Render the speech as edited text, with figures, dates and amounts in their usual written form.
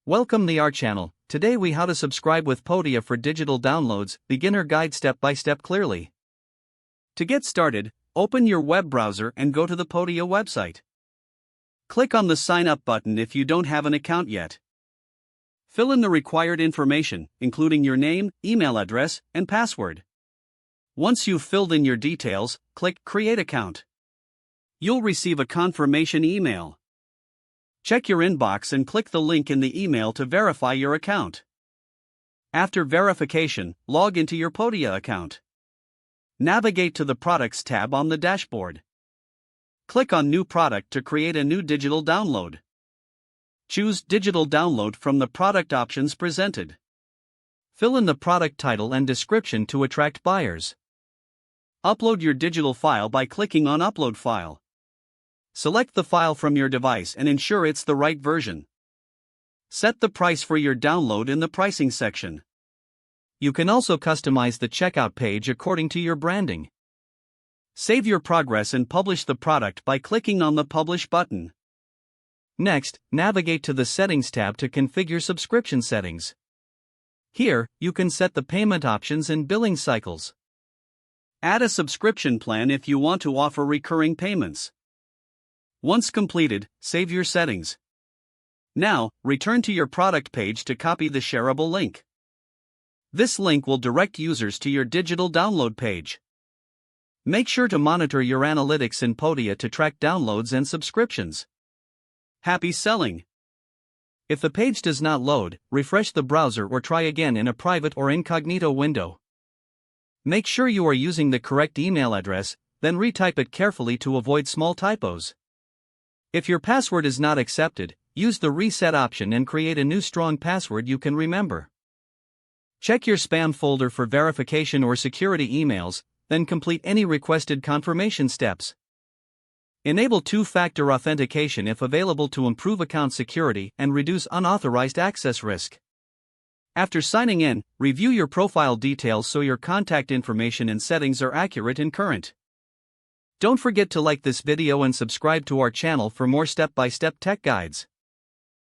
Welcome to our channel. Today we how to subscribe with Podia for digital downloads, beginner guide step by step clearly. To get started, open your web browser and go to the Podia website. Click on the sign up button if you don't have an account yet. Fill in the required information, including your name, email address, and password. Once you've filled in your details, click Create Account. You'll receive a confirmation email. Check your inbox and click the link in the email to verify your account. After verification, log into your Podia account. Navigate to the Products tab on the dashboard. Click on New Product to create a new digital download. Choose Digital Download from the product options presented. Fill in the product title and description to attract buyers. Upload your digital file by clicking on Upload File. Select the file from your device and ensure it's the right version. Set the price for your download in the pricing section. You can also customize the checkout page according to your branding. Save your progress and publish the product by clicking on the Publish button. Next, navigate to the Settings tab to configure subscription settings. Here, you can set the payment options and billing cycles. Add a subscription plan if you want to offer recurring payments. Once completed, save your settings. Now, return to your product page to copy the shareable link. This link will direct users to your digital download page. Make sure to monitor your analytics in Podia to track downloads and subscriptions. Happy selling! If the page does not load, refresh the browser or try again in a private or incognito window. Make sure you are using the correct email address, then retype it carefully to avoid small typos. If your password is not accepted, use the reset option and create a new strong password you can remember. Check your spam folder for verification or security emails, then complete any requested confirmation steps. Enable two-factor authentication if available to improve account security and reduce unauthorized access risk. After signing in, review your profile details so your contact information and settings are accurate and current. Don't forget to like this video and subscribe to our channel for more step-by-step tech guides.